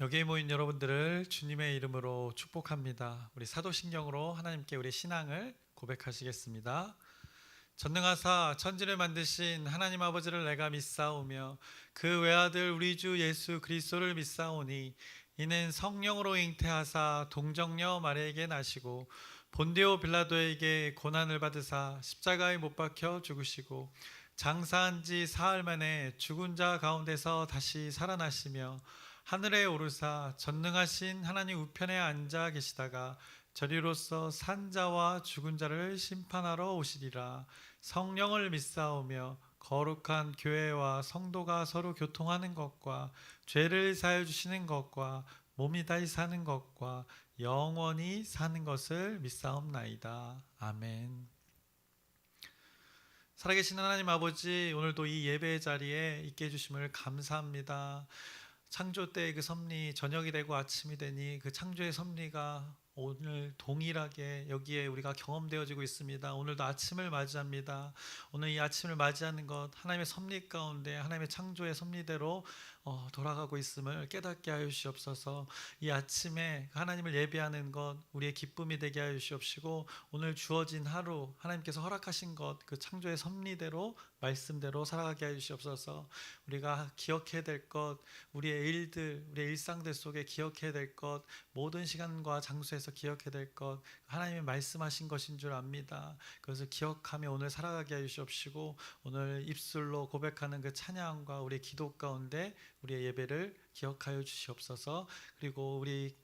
여기에 모인 여러분들을 주님의 이름으로 축복합니다. 우리 사도신경으로 하나님께 우리 신앙을 고백하시겠습니다. 전능하사 천지를 만드신 하나님 아버지를 내가 믿사오며 그 외아들 우리 주 예수 그리스도를 믿사오니 이는 성령으로 잉태하사 동정녀 마리아에게 나시고 본디오 빌라도에게 고난을 받으사 십자가에 못 박혀 죽으시고 장사한 지 사흘 만에 죽은 자 가운데서 다시 살아나시며 하늘에 오르사 전능하신 하나님 우편에 앉아 계시다가 저리로서 산자와 죽은 자를 심판하러 오시리라. 성령을 믿사오며 거룩한 교회와 성도가 서로 교통하는 것과 죄를 사해 주시는 것과 몸이 다시 사는 것과 영원히 사는 것을 믿사옵나이다. 아멘. 살아계신 하나님 아버지, 오늘도 이 예배의 자리에 있게 해주심을 감사합니다. 창조 때의 그 섭리, 저녁이 되고 아침이 되니 그 창조의 섭리가 오늘 동일하게 여기에 우리가 경험되어지고 있습니다. 오늘도 아침을 맞이합니다. 오늘 이 아침을 맞이하는 것, 하나님의 섭리 가운데 하나님의 창조의 섭리대로 돌아가고 있음을 깨닫게 하여 주시옵소서. 이 아침에 하나님을 예배하는 것 우리의 기쁨이 되게 하여 주시옵시고, 오늘 주어진 하루 하나님께서 허락하신 것 그 창조의 섭리대로 말씀대로 살아가게 하여 주시옵소서. 우리가 기억해야 될 것, 우리의 일들, 우리의 일상들 속에 기억해야 될 것, 모든 시간과 장소에서 기억해야 될 것, 하나님이 말씀하신 것인 줄 압니다. 그것을 기억하며 오늘 살아가게 하여 주시옵시고, 오늘 입술로 고백하는 그 찬양과 우리의 기도 가운데 우리의 예배를 기억하여 주시옵소서. 그리고 우리의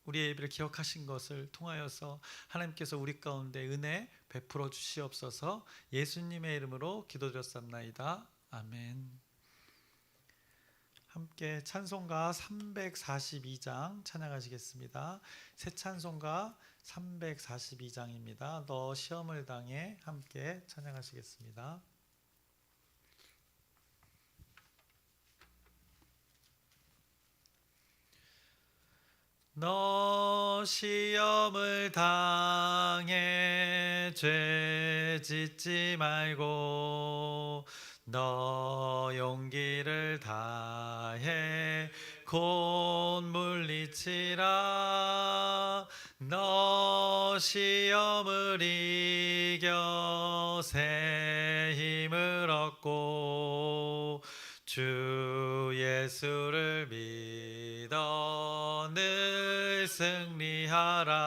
예배를 기억하신 것을 통하여서 하나님께서 우리 가운데 은혜 베풀어 주시옵소서. 예수님의 이름으로 기도드렸사옵나이다. 아멘. 함께 찬송가 342장 찬양하시겠습니다. 새 찬송가 342장입니다. 너 시험을 당해 함께 찬양하시겠습니다. 너 시험을 당해 죄 짓지 말고 너 용기를 다해 곧 물리치라. 너 시험을 이겨 새 힘을 얻고 주 예수를 믿어 늘 승리하라.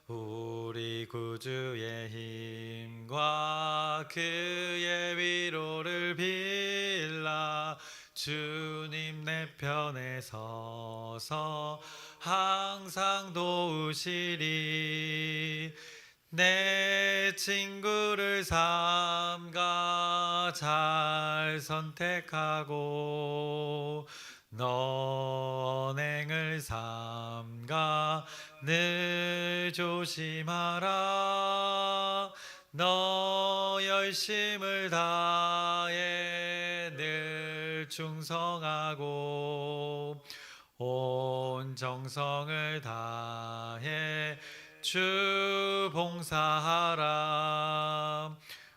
우리 구주의 힘과 그의 위로를 빌라. 주님 내 편에 서서 항상 도우시리. 내 친구를 삼가 잘 선택하고 너 언행을 삼가 늘 조심하라. 너 열심을 다해 늘 충성하고 온 정성을 다해 주 봉사하라.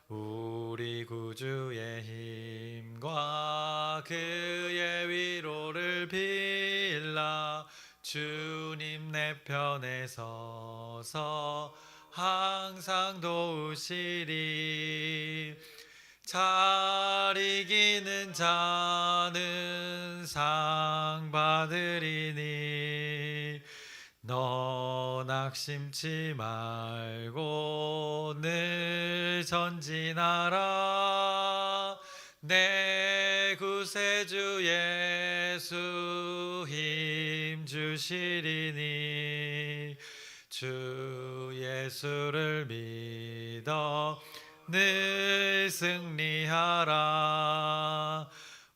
우리 구주의 힘과 그의 위로를 빌라. 주님 내 편에 서서 항상 도우시리. 잘 이기는 자는 상 받으리니 너 낙심치 말고 늘 전진하라. 내 구세주 예수 힘 주시리니 주 예수를 믿어 늘 승리하라.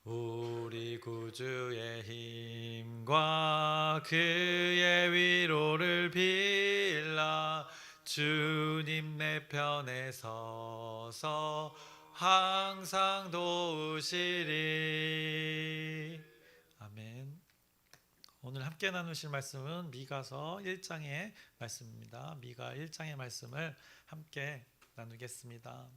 우리 구주의 힘과 그의 위로를 빌라. 주님 내 편에 서서 항상 도우시리. 아멘. 오늘 함께 나누실 말씀은 미가서 1장의 말씀입니다. 미가 1장의 말씀을 함께 나누겠습니다.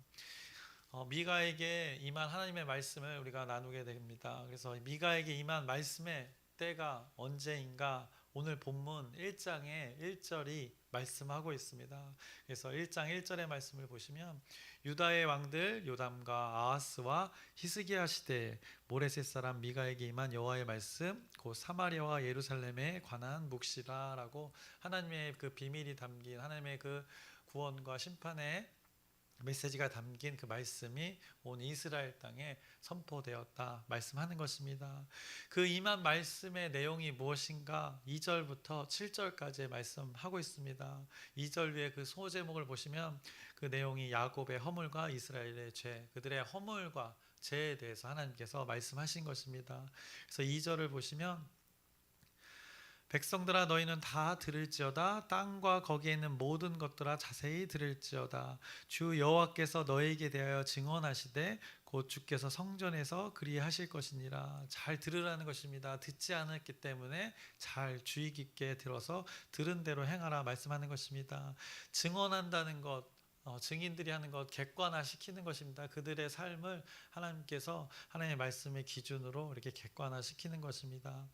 미가에게 임한 하나님의 말씀을 우리가 나누게 됩니다. 그래서 미가에게 임한 말씀의 그때가 언제인가 오늘 본문 1장의 1절이 말씀하고 있습니다. 그래서 1장 1절의 말씀을 보시면 유다의 왕들 요담과 아하스와 히스기야 시대에 모레셋 사람 미가에게 임한 여호와의 말씀 곧 사마리아와 예루살렘에 관한 묵시라라고 하나님의 그 비밀이 담긴 하나님의 그 구원과 심판의 메시지가 담긴 그 말씀이 온 이스라엘 땅에 선포되었다 말씀하는 것입니다. 그 임한 말씀의 내용이 무엇인가 2절부터 7절까지 말씀하고 있습니다. 2절 위에 그 소제목을 보시면 그 내용이 야곱의 허물과 이스라엘의 죄, 그들의 허물과 죄에 대해서 하나님께서 말씀하신 것입니다. 그래서 2절을 보시면 백성들아 너희는 다 들을지어다 땅과 거기에 있는 모든 것들아 자세히 들을지어다 주 여호와께서 너희에게 대하여 증언하시되 곧 주께서 성전에서 그리하실 것이니라. 잘 들으라는 것입니다. 듣지 않았기 때문에 잘 주의 깊게 들어서 들은 대로 행하라 말씀하는 것입니다. 증언한다는 것, 증인들이 하는 것, 객관화시키는 것입니다. 그들의 삶을 하나님께서 하나님의 말씀의 기준으로 이렇게 객관화시키는 것입니다.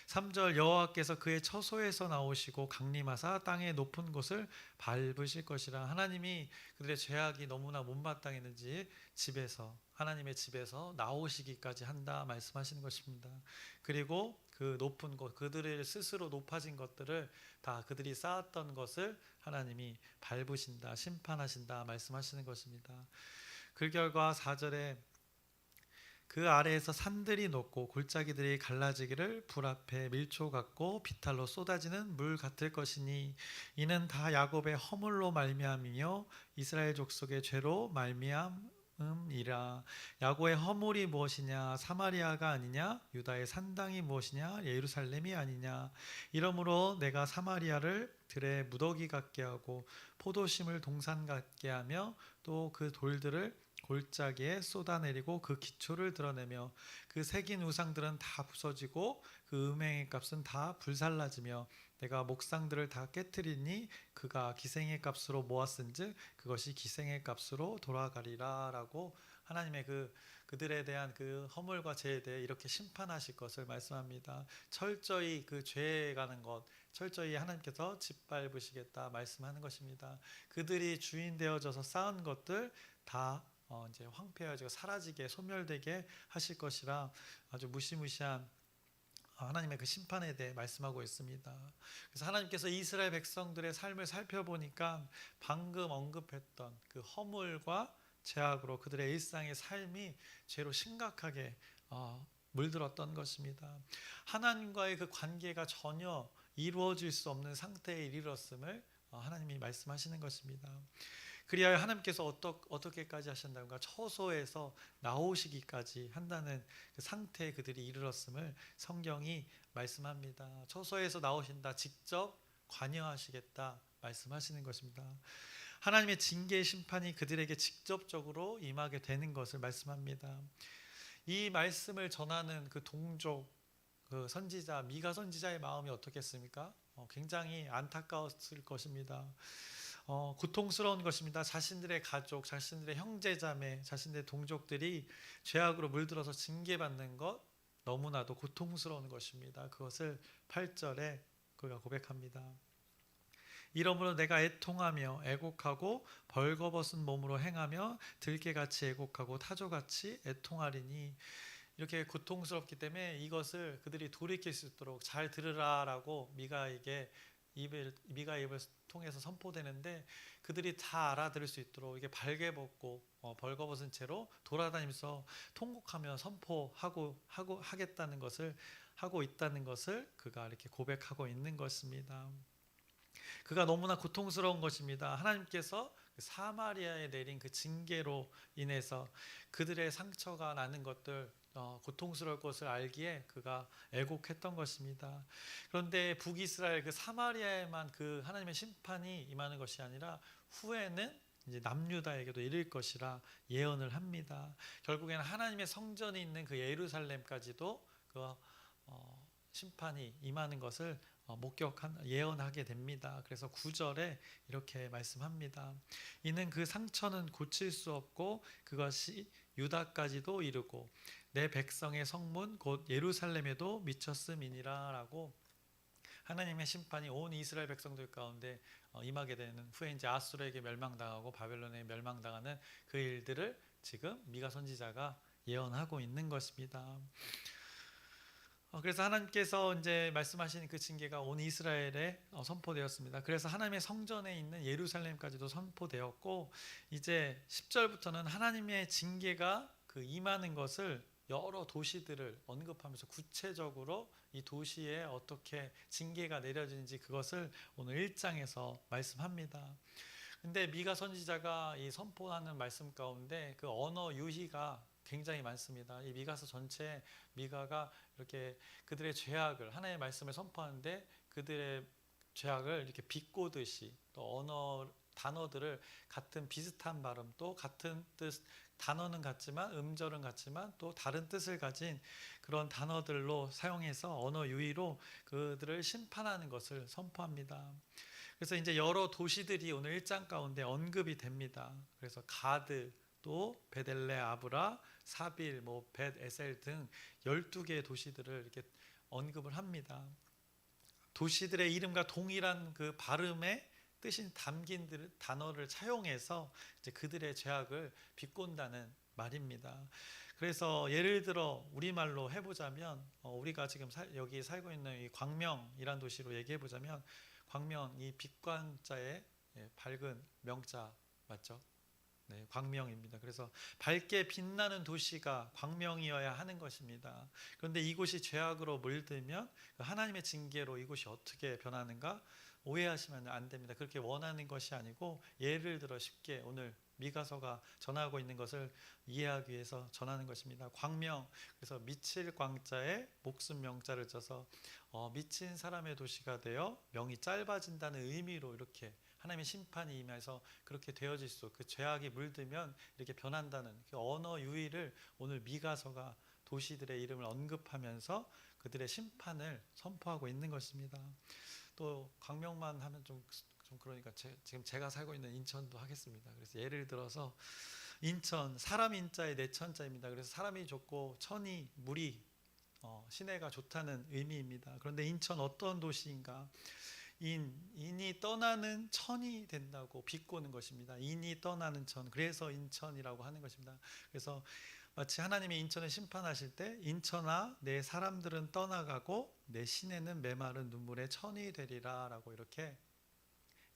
3절 여호와께서 그의 처소에서 나오시고 강림하사 땅의 높은 곳을 밟으실 것이라. 하나님이 그들의 죄악이 너무나 못마땅했는지 집에서 하나님의 집에서 나오시기까지 한다 말씀하시는 것입니다. 그리고 그 높은 곳 그들의 스스로 높아진 것들을 다 그들이 쌓았던 것을 하나님이 밟으신다 심판하신다 말씀하시는 것입니다. 그 결과 4절에 그 아래에서 산들이 녹고 골짜기들이 갈라지기를 불 앞에 밀초 같고 비탈로 쏟아지는 물 같을 것이니 이는 다 야곱의 허물로 말미암이며 이스라엘 족속의 죄로 말미암음이라. 야곱의 허물이 무엇이냐 사마리아가 아니냐 유다의 산당이 무엇이냐 예루살렘이 아니냐. 이러므로 내가 사마리아를 들의 무더기 같게 하고 포도심을 동산 같게 하며 또 그 돌들을 골짜기에 쏟아내리고 그 기초를 드러내며 그 새긴 우상들은 다 부서지고 그 음행의 값은 다 불살라지며 내가 목상들을 다 깨뜨리니 그가 기생의 값으로 모았은즉 그것이 기생의 값으로 돌아가리라 라고 하나님의 그들에 대한 그 허물과 죄에 대해 이렇게 심판하실 것을 말씀합니다. 철저히 그 죄에 가는 것 철저히 하나님께서 짓밟으시겠다 말씀하는 것입니다. 그들이 주인 되어져서 쌓은 것들 다 이제 황폐해지고 사라지게 소멸되게 하실 것이라 아주 무시무시한 하나님의 그 심판에 대해 말씀하고 있습니다. 그래서 하나님께서 이스라엘 백성들의 삶을 살펴보니까 방금 언급했던 그 허물과 죄악으로 그들의 일상의 삶이 죄로 심각하게 물들었던 것입니다. 하나님과의 그 관계가 전혀 이루어질 수 없는 상태에 이르렀음을 하나님이 말씀하시는 것입니다. 그리하여 하나님께서 어떻게까지 하신다는가 처소에서 나오시기까지 한다는 그 상태에 그들이 이르렀음을 성경이 말씀합니다. 처소에서 나오신다 직접 관여하시겠다 말씀하시는 것입니다. 하나님의 징계 심판이 그들에게 직접적으로 임하게 되는 것을 말씀합니다. 이 말씀을 전하는 그 동족 그 선지자 미가 선지자의 마음이 어떻겠습니까? 굉장히 안타까웠을 것입니다. 고통스러운 것입니다. 자신들의 가족, 자신들의 형제자매, 자신들의 동족들이 죄악으로 물들어서 징계받는 것 너무나도 고통스러운 것입니다. 그것을 8절에 그가 고백합니다. 이러므로 내가 애통하며 애곡하고 벌거벗은 몸으로 행하며 들깨같이 애곡하고 타조같이 애통하리니. 이렇게 고통스럽기 때문에 이것을 그들이 돌이킬 수 있도록 잘 들으라라고 미가 입을 통해서 선포되는데 그들이 다 알아들을 수 있도록 이게 발개 벗고 벌거벗은 채로 돌아다니면서 통곡하며 선포하고 하겠다는 것을 하고 있다는 것을 그가 이렇게 고백하고 있는 것입니다. 그가 너무나 고통스러운 것입니다. 하나님께서 사마리아에 내린 그 징계로 인해서 그들의 상처가 나는 것들 고통스러울 것을 알기에 그가 애곡했던 것입니다. 그런데 북이스라엘 그 사마리아에만 그 하나님의 심판이 임하는 것이 아니라 후에는 이제 남유다에게도 이를 것이라 예언을 합니다. 결국에는 하나님의 성전이 있는 그 예루살렘까지도 그 심판이 임하는 것을 예언하게 됩니다. 그래서 9절에 이렇게 말씀합니다. 이는 그 상처는 고칠 수 없고 그것이 유다까지도 이르고 내 백성의 성문 곧 예루살렘에도 미쳤음이니라라고 하나님의 심판이 온 이스라엘 백성들 가운데 임하게 되는 후에 이제 아수르에게 멸망당하고 바벨론에 멸망당하는 그 일들을 지금 미가 선지자가 예언하고 있는 것입니다. 그래서 하나님께서 이제 말씀하신 그 징계가 온 이스라엘에 선포되었습니다. 그래서 하나님의 성전에 있는 예루살렘까지도 선포되었고 이제 10절부터는 하나님의 징계가 그 임하는 것을 여러 도시들을 언급하면서 구체적으로 이 도시에 어떻게 징계가 내려지는지 그것을 오늘 1장에서 말씀합니다. 근데 미가 선지자가 이 선포하는 말씀 가운데 그 언어 유희가 굉장히 많습니다. 이 미가서 전체 미가가 이렇게 그들의 죄악을 하나님의 말씀을 선포하는데 그들의 죄악을 이렇게 비꼬듯이 또 언어 단어들을 같은 비슷한 발음 또 같은 뜻 단어는 같지만 음절은 같지만 또 다른 뜻을 가진 그런 단어들로 사용해서 언어 유희로 그들을 심판하는 것을 선포합니다. 그래서 이제 여러 도시들이 오늘 1장 가운데 언급이 됩니다. 그래서 가드 또 베델레 아브라 사빌 벳 에셀 등 12개의 도시들을 이렇게 언급을 합니다. 도시들의 이름과 동일한 그 발음의 뜻이 담긴 단어를 차용해서 이제 그들의 죄악을 비꼰다는 말입니다. 그래서 예를 들어 우리말로 해보자면 우리가 지금 여기 살고 있는 이 광명이란 도시로 얘기해보자면 광명 이 빛광자의 밝은 명자 맞죠? 네, 광명입니다. 그래서 밝게 빛나는 도시가 광명이어야 하는 것입니다. 그런데 이곳이 죄악으로 물들면 하나님의 징계로 이곳이 어떻게 변하는가 오해하시면 안 됩니다. 그렇게 원하는 것이 아니고 예를 들어 쉽게 오늘 미가서가 전하고 있는 것을 이해하기 위해서 전하는 것입니다. 광명 그래서 미칠 광자에 목숨 명자를 써서 미친 사람의 도시가 되어 명이 짧아진다는 의미로 이렇게 하나님의 심판이 임해서 그렇게 되어질 수 그 죄악이 물들면 이렇게 변한다는 그 언어 유희를 오늘 미가서가 도시들의 이름을 언급하면서 그들의 심판을 선포하고 있는 것입니다. 또 광명만 하면 좀 그러니까 지금 제가 살고 있는 인천도 하겠습니다. 그래서 예를 들어서 인천 사람 인자에 내천자입니다. 그래서 사람이 좋고 천이 물이 시내가 좋다는 의미입니다. 그런데 인천 어떤 도시인가? 인이 떠나는 천이 된다고 비꼬는 것입니다. 인이 떠나는 천 그래서 인천이라고 하는 것입니다. 그래서 마치 하나님이 인천을 심판하실 때 인천아 내 사람들은 떠나가고 내 시내는 메마른 눈물의 천이 되리라 라고 이렇게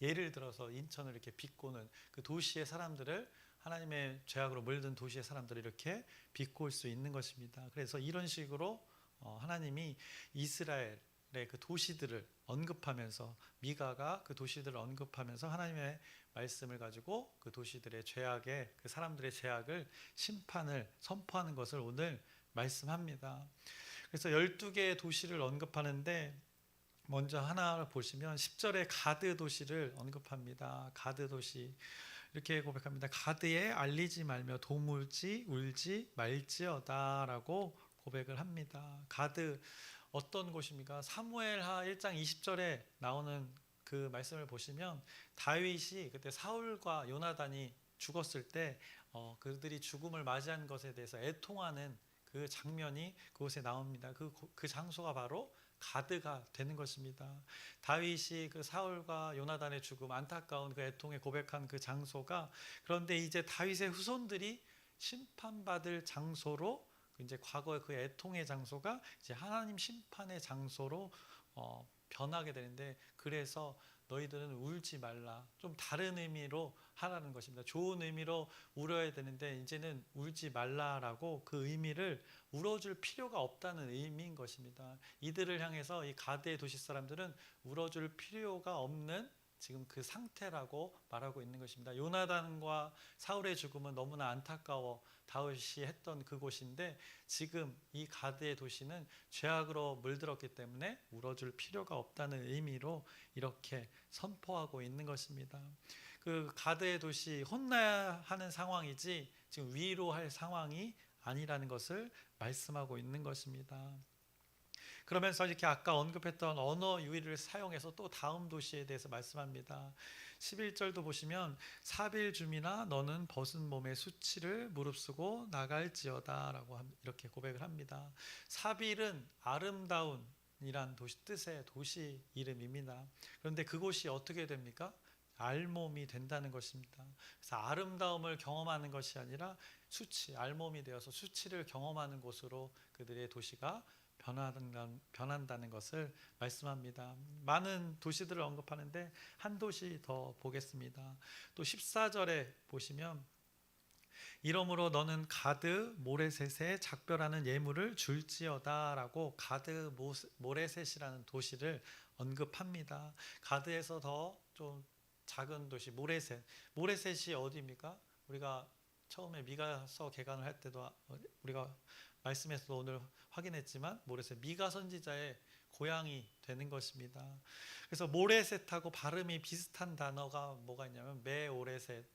예를 들어서 인천을 이렇게 비꼬는 그 도시의 사람들을 하나님의 죄악으로 물든 도시의 사람들을 이렇게 비꼬을 수 있는 것입니다. 그래서 이런 식으로 하나님이 이스라엘의 그 도시들을 언급하면서 미가가 그 도시들을 언급하면서 하나님의 말씀을 가지고 그 도시들의 죄악에 그 사람들의 죄악을 심판을 선포하는 것을 오늘 말씀합니다. 그래서 12개의 도시를 언급하는데 먼저 하나 보시면 10절에 가드 도시를 언급합니다. 가드 도시 이렇게 고백합니다. 가드에 알리지 말며 도물지 울지 말지어다 라고 고백을 합니다. 가드 어떤 곳입니까? 사무엘하 1장 20절에 나오는 그 말씀을 보시면 다윗이 그때 사울과 요나단이 죽었을 때 그들이 죽음을 맞이한 것에 대해서 애통하는 그 장면이 그곳에 나옵니다. 그 장소가 바로 가드가 되는 것입니다. 다윗이 그 사울과 요나단의 죽음 안타까운 그 애통에 고백한 그 장소가 그런데 이제 다윗의 후손들이 심판받을 장소로 이제 과거의 그 애통의 장소가 이제 하나님 심판의 장소로 변하게 되는데 그래서 너희들은 울지 말라 좀 다른 의미로 하라는 것입니다. 좋은 의미로 울어야 되는데 이제는 울지 말라라고 그 의미를 울어줄 필요가 없다는 의미인 것입니다. 이들을 향해서 이 가드의 도시 사람들은 울어줄 필요가 없는 지금 그 상태라고 말하고 있는 것입니다. 요나단과 사울의 죽음은 너무나 안타까워 다윗이 했던 그곳인데 지금 이 가드의 도시는 죄악으로 물들었기 때문에 울어줄 필요가 없다는 의미로 이렇게 선포하고 있는 것입니다. 그 가드의 도시 혼나야 하는 상황이지 지금 위로할 상황이 아니라는 것을 말씀하고 있는 것입니다. 그러면서 이렇게 아까 언급했던 언어 유희를 사용해서 또 다음 도시에 대해서 말씀합니다. 11절도 보시면 사빌줌이나 너는 벗은 몸의 수치를 무릅쓰고 나갈지어다 라고 이렇게 고백을 합니다. 사빌은 아름다운 이란 도시 뜻의 도시 이름입니다. 그런데 그곳이 어떻게 됩니까? 알몸이 된다는 것입니다. 그래서 아름다움을 경험하는 것이 아니라 수치, 알몸이 되어서 수치를 경험하는 곳으로 그들의 도시가 변한다는 것을 말씀합니다. 많은 도시들을 언급하는데 한 도시 더 보겠습니다. 또 14절에 보시면 이러므로 너는 가드 모레셋에 작별하는 예물을 줄지어다 라고 가드 모레셋이라는 도시를 언급합니다. 가드에서 더 좀 작은 도시 모레셋. 모레셋이 어디입니까? 우리가 처음에 미가서 개관을 할 때도 우리가 말씀에서도 오늘 확인했지만 모레셋 미가 선지자의 고향이 되는 것입니다. 그래서 모레셋하고 발음이 비슷한 단어가 뭐가 있냐면 메오레셋,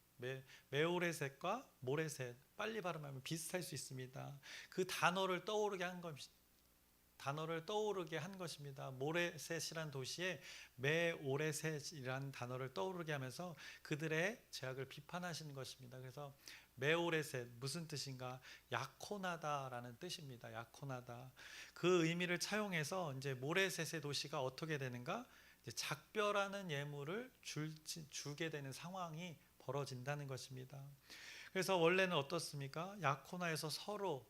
메오레셋과 모레셋 빨리 발음하면 비슷할 수 있습니다. 그 단어를 떠오르게 한 것입니다. 모레셋이란 도시에 메오레셋이라는 단어를 떠오르게 하면서 그들의 죄악을 비판하시는 것입니다. 그래서 메오레셋 무슨 뜻인가? 약혼하다라는 뜻입니다. 약혼하다. 그 의미를 차용해서 이제 모레셋의 도시가 어떻게 되는가? 이제 작별하는 예물을 주게 되는 상황이 벌어진다는 것입니다. 그래서 원래는 어떻습니까? 약혼하에서 서로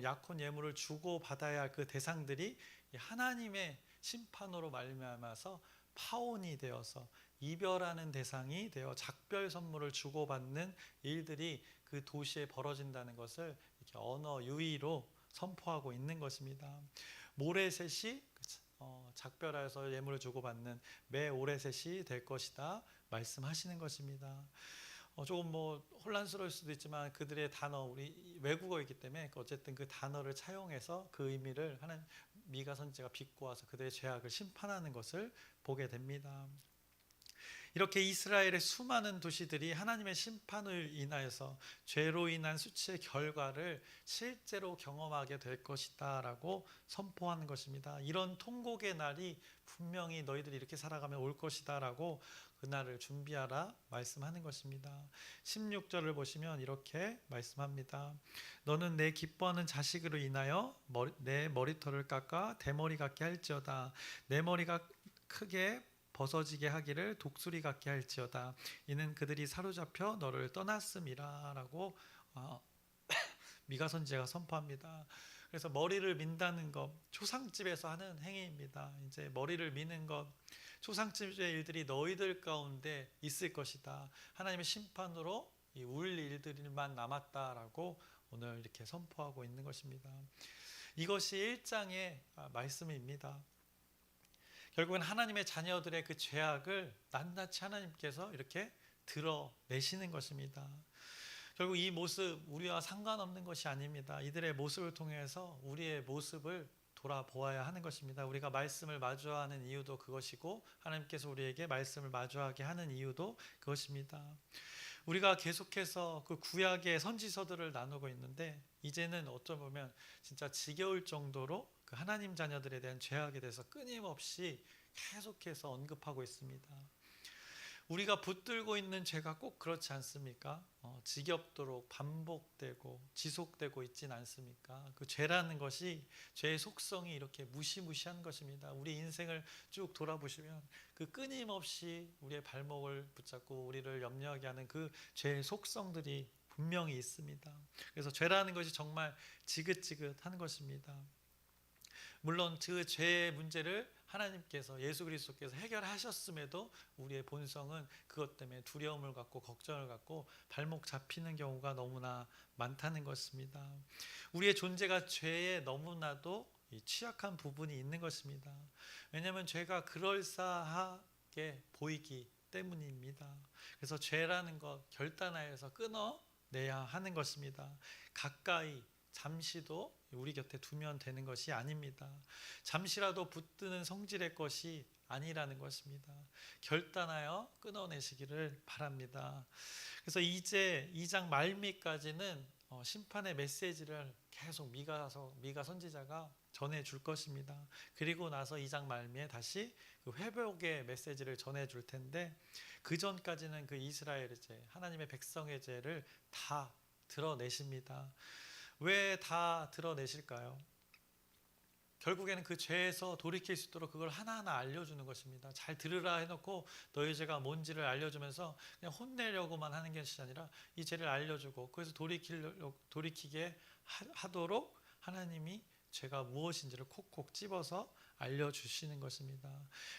약혼 예물을 주고 받아야 할 그 대상들이 하나님의 심판으로 말미암아서 파혼이 되어서 이별하는 대상이 되어 작별 선물을 주고받는 일들이 그 도시에 벌어진다는 것을 이렇게 언어 유희로 선포하고 있는 것입니다. 모레셋이 작별하여서 예물을 주고받는 메오레셋이 될 것이다 말씀하시는 것입니다. 조금 혼란스러울 수도 있지만 그들의 단어, 우리 외국어이기 때문에 어쨌든 그 단어를 차용해서 그 의미를 하는 미가 선지자가 비꼬아서 그들의 죄악을 심판하는 것을 보게 됩니다. 이렇게 이스라엘의 수많은 도시들이 하나님의 심판을 인하여서 죄로 인한 수치의 결과를 실제로 경험하게 될 것이다 라고 선포하는 것입니다. 이런 통곡의 날이 분명히 너희들이 이렇게 살아가면 올 것이다 라고 그날을 준비하라 말씀하는 것입니다. 16절을 보시면 이렇게 말씀합니다. 너는 내 기뻐하는 자식으로 인하여 내 머리털을 깎아 대머리 같게 할지어다. 내 머리가 크게 벗어지게 하기를 독수리 같게 할지어다. 이는 그들이 사로잡혀 너를 떠났음이라 라고 미가 선지자가 선포합니다. 그래서 머리를 민다는 것 초상집에서 하는 행위입니다. 이제 머리를 미는 것 초상집의 일들이 너희들 가운데 있을 것이다. 하나님의 심판으로 울 일들만 남았다라고 오늘 이렇게 선포하고 있는 것입니다. 이것이 1장의 말씀입니다. 결국은 하나님의 자녀들의 그 죄악을 낱낱이 하나님께서 이렇게 드러내시는 것입니다. 결국 이 모습 우리와 상관없는 것이 아닙니다. 이들의 모습을 통해서 우리의 모습을 돌아보아야 하는 것입니다. 우리가 말씀을 마주하는 이유도 그것이고 하나님께서 우리에게 말씀을 마주하게 하는 이유도 그것입니다. 우리가 계속해서 그 구약의 선지서들을 나누고 있는데 이제는 어쩌면 진짜 지겨울 정도로 그 하나님 자녀들에 대한 죄악에 대해서 끊임없이 계속해서 언급하고 있습니다. 우리가 붙들고 있는 죄가 꼭 그렇지 않습니까? 지겹도록 반복되고 지속되고 있진 않습니까? 그 죄라는 것이 죄의 속성이 이렇게 무시무시한 것입니다. 우리 인생을 쭉 돌아보시면 그 끊임없이 우리의 발목을 붙잡고 우리를 염려하게 하는 그 죄의 속성들이 분명히 있습니다. 그래서 죄라는 것이 정말 지긋지긋한 것입니다. 물론 그 죄의 문제를 하나님께서 예수 그리스도께서 해결하셨음에도 우리의 본성은 그것 때문에 두려움을 갖고 걱정을 갖고 발목 잡히는 경우가 너무나 많다는 것입니다. 우리의 존재가 죄에 너무나도 취약한 부분이 있는 것입니다. 왜냐하면 죄가 그럴싸하게 보이기 때문입니다. 그래서 죄라는 것 결단하여서 끊어내야 하는 것입니다. 가까이 잠시도 우리 곁에 두면 되는 것이 아닙니다. 잠시라도 붙드는 성질의 것이 아니라는 것입니다. 결단하여 끊어내시기를 바랍니다. 그래서 이제 2장 말미까지는 심판의 메시지를 계속 미가 선지자가 전해 줄 것입니다. 그리고 나서 2장 말미에 다시 그 회복의 메시지를 전해 줄 텐데, 그 전까지는 그 이스라엘의 죄, 하나님의 백성의 죄를 다 드러내십니다. 왜 다 드러내실까요? 결국에는 그 죄에서 돌이킬 수 있도록 그걸 하나하나 알려주는 것입니다. 잘 들으라 해놓고 너희 죄가 뭔지를 알려주면서 그냥 혼내려고만 하는 것이 아니라 이 죄를 알려주고, 그래서 돌이키게 하도록 하나님이 죄가 무엇인지를 콕콕 집어서 알려주시는 것입니다.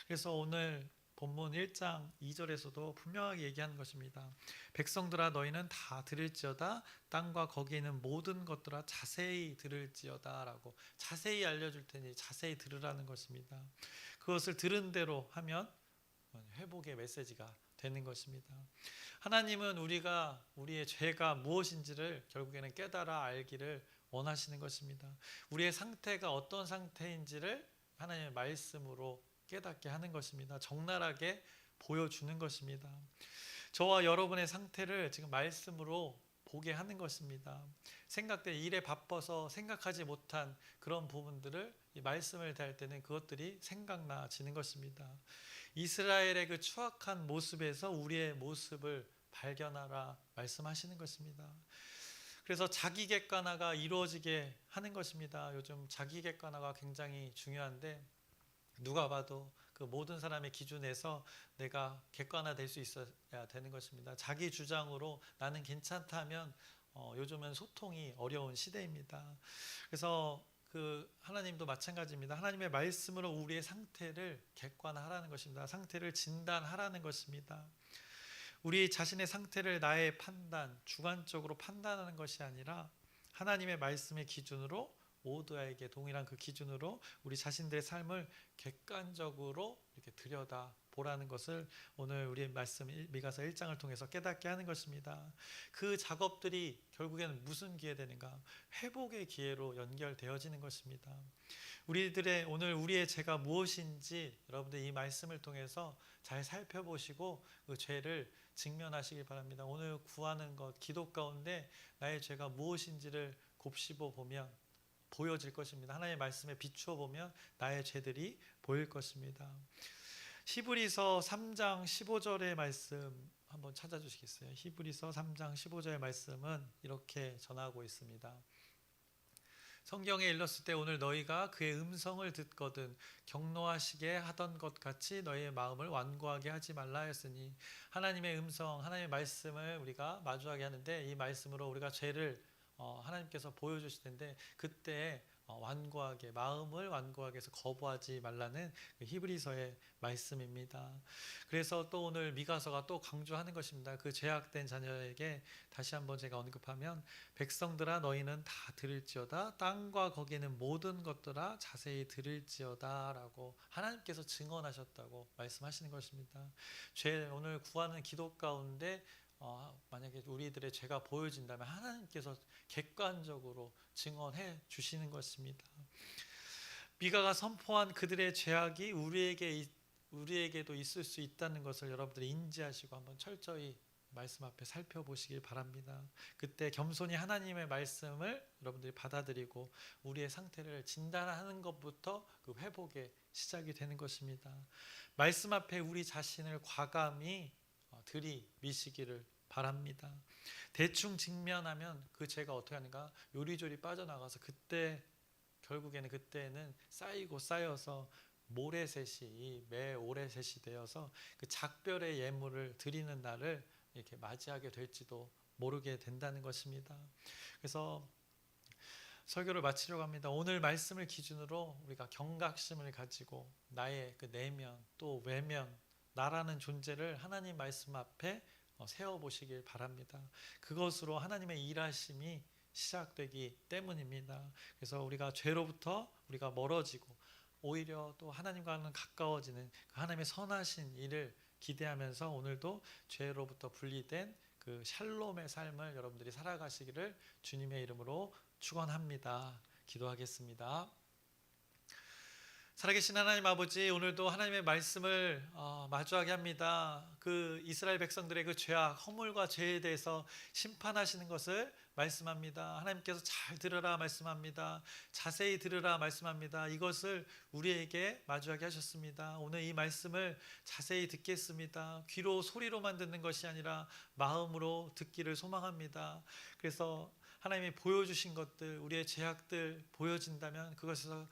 그래서 오늘 본문 1장 2절에서도 분명하게 얘기하는 것입니다. 백성들아 너희는 다 들을지어다, 땅과 거기에 있는 모든 것들아 자세히 들을지어다 라고 자세히 알려줄 테니 자세히 들으라는 것입니다. 그것을 들은 대로 하면 회복의 메시지가 되는 것입니다. 하나님은 우리의 죄가 무엇인지를 결국에는 깨달아 알기를 원하시는 것입니다. 우리의 상태가 어떤 상태인지를 하나님의 말씀으로 깨닫게 하는 것입니다. 적나라하게 보여주는 것입니다. 저와 여러분의 상태를 지금 말씀으로 보게 하는 것입니다. 일에 바빠서 생각하지 못한 그런 부분들을 이 말씀을 대할 때는 그것들이 생각나지는 것입니다. 이스라엘의 그 추악한 모습에서 우리의 모습을 발견하라 말씀하시는 것입니다. 그래서 자기 객관화가 이루어지게 하는 것입니다. 요즘 자기 객관화가 굉장히 중요한데, 누가 봐도 그 모든 사람의 기준에서 내가 객관화될 수 있어야 되는 것입니다. 자기 주장으로 나는 괜찮다 하면 요즘은 소통이 어려운 시대입니다. 그래서 그 하나님도 마찬가지입니다. 하나님의 말씀으로 우리의 상태를 객관화하라는 것입니다. 상태를 진단하라는 것입니다. 우리 자신의 상태를 나의 판단, 주관적으로 판단하는 것이 아니라 하나님의 말씀의 기준으로, 모두에게 동일한 그 기준으로 우리 자신들의 삶을 객관적으로 이렇게 들여다 보라는 것을 오늘 우리의 말씀 미가서 1장을 통해서 깨닫게 하는 것입니다. 그 작업들이 결국에는 무슨 기회 되는가? 회복의 기회로 연결되어지는 것입니다. 오늘 우리의 죄가 무엇인지 여러분들 이 말씀을 통해서 잘 살펴보시고 그 죄를 직면하시길 바랍니다. 오늘 구하는 것, 기도 가운데 나의 죄가 무엇인지를 곱씹어 보면 보여질 것입니다. 하나님의 말씀에 비추어 보면 나의 죄들이 보일 것입니다. 히브리서 3장 15절의 말씀 한번 찾아주시겠어요? 히브리서 3장 15절의 말씀은 이렇게 전하고 있습니다. 성경에 일렀을 때 오늘 너희가 그의 음성을 듣거든 경노하시게 하던 것 같이 너희의 마음을 완고하게 하지 말라 했으니, 하나님의 음성, 하나님의 말씀을 우리가 마주하게 하는데, 이 말씀으로 우리가 죄를 하나님께서 보여주실 텐데, 그때 마음을 완고하게 해서 거부하지 말라는 그 히브리서의 말씀입니다. 그래서 또 오늘 미가서가 또 강조하는 것입니다. 그 죄악된 자녀에게 다시 한번 제가 언급하면, 백성들아 너희는 다 들을지어다, 땅과 거기에 있는 모든 것들아 자세히 들을지어다 라고 하나님께서 증언하셨다고 말씀하시는 것입니다. 오늘 구하는 기도 가운데 만약에 우리들의 죄가 보여진다면 하나님께서 객관적으로 증언해 주시는 것입니다. 미가가 선포한 그들의 죄악이 우리에게도 있을 수 있다는 것을 여러분들이 인지하시고 한번 철저히 말씀 앞에 살펴보시길 바랍니다. 그때 겸손히 하나님의 말씀을 여러분들이 받아들이고 우리의 상태를 진단하는 것부터 그 회복의 시작이 되는 것입니다. 말씀 앞에 우리 자신을 과감히 들이미시기를 바랍니다. 대충 직면하면 그 죄가 어떻게 하는가? 요리조리 빠져나가서 그때는 쌓이고 쌓여서 매 오레셋이 되어서 그 작별의 예물을 드리는 날을 이렇게 맞이하게 될지도 모르게 된다는 것입니다. 그래서 설교를 마치려고 합니다. 오늘 말씀을 기준으로 우리가 경각심을 가지고 나의 그 내면 또 외면, 나라는 존재를 하나님 말씀 앞에 세워보시길 바랍니다. 그것으로 하나님의 일하심이 시작되기 때문입니다. 그래서 우리가 죄로부터 우리가 멀어지고 오히려 또 하나님과는 가까워지는 그 하나님의 선하신 일을 기대하면서 오늘도 죄로부터 분리된 그 샬롬의 삶을 여러분들이 살아가시기를 주님의 이름으로 축원합니다. 기도하겠습니다. 살아계신 하나님 아버지, 오늘도 하나님의 말씀을 마주하게 합니다. 그 이스라엘 백성들의 그 죄악, 허물과 죄에 대해서 심판하시는 것을 말씀합니다. 하나님께서 잘 들으라 말씀합니다. 자세히 들으라 말씀합니다. 이것을 우리에게 마주하게 하셨습니다. 오늘 이 말씀을 자세히 듣겠습니다. 귀로 소리로만 듣는 것이 아니라 마음으로 듣기를 소망합니다. 그래서 하나님이 보여주신 것들, 우리의 죄악들 보여진다면 그것에서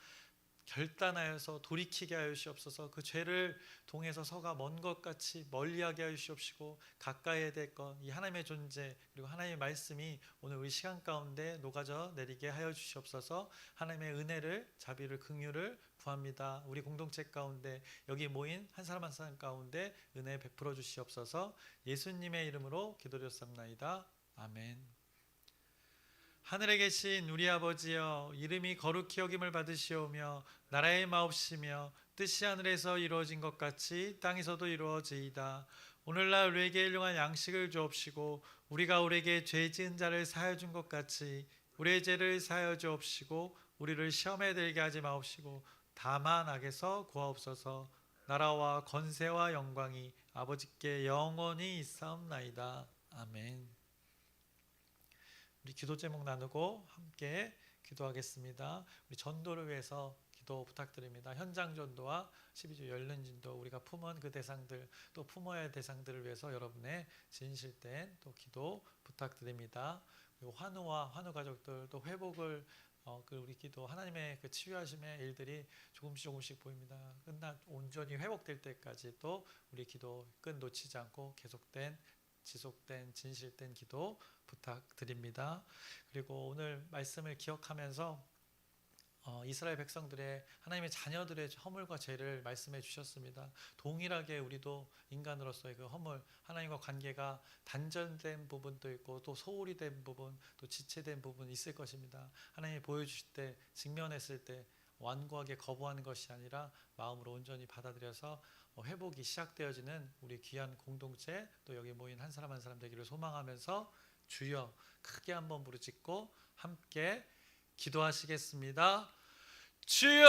결단하여서 돌이키게 하여 주시옵소서. 그 죄를 동에서 서가 먼 것 같이 멀리하게 하여 주시옵시고, 가까이 될 것, 이 하나님의 존재 그리고 하나님의 말씀이 오늘 우리 시간 가운데 녹아져 내리게 하여 주시옵소서. 하나님의 은혜를, 자비를, 긍휼을 구합니다. 우리 공동체 가운데 여기 모인 한 사람 한 사람 가운데 은혜 베풀어 주시옵소서. 예수님의 이름으로 기도드렸습니다. 아멘. 하늘에 계신 우리 아버지여, 이름이 거룩히 여김을 받으시오며 나라의 마옵시며 뜻이 하늘에서 이루어진 것 같이 땅에서도 이루어지이다. 오늘날 우리에게 일용할 양식을 주옵시고 우리가 우리에게 죄 지은 자를 사하여 준 것 같이 우리의 죄를 사하여 주옵시고 우리를 시험에 들게 하지 마옵시고 다만 악에서 구하옵소서. 나라와 권세와 영광이 아버지께 영원히 있사옵나이다. 아멘. 우리 기도 제목 나누고 함께 기도하겠습니다. 우리 전도를 위해서 기도 부탁드립니다. 현장 전도와 12주 열린 전도, 우리가 품은 그 대상들, 또 품어야 할 대상들을 위해서 여러분의 진실된 또 기도 부탁드립니다. 그리고 환우와 환우 가족들 또 회복을 우리 기도, 하나님의 그 치유하심의 일들이 조금씩 보입니다. 온전히 회복될 때까지 또 우리 기도 끝 놓치지 않고 계속된 지속된 진실된 기도 부탁드립니다. 그리고 오늘 말씀을 기억하면서 이스라엘 백성들의, 하나님의 자녀들의 허물과 죄를 말씀해 주셨습니다. 동일하게 우리도 인간으로서의 그 허물, 하나님과 관계가 단절된 부분도 있고 또 소홀히 된 부분, 또 지체된 부분이 있을 것입니다. 하나님이 보여주실 때, 직면했을 때 완고하게 거부하는 것이 아니라 마음으로 온전히 받아들여서 회복이 시작되어지는 우리 귀한 공동체, 또 여기 모인 한 사람 한 사람 되기를 소망하면서 주여 크게 한번 부르짖고 함께 기도하시겠습니다. 주여!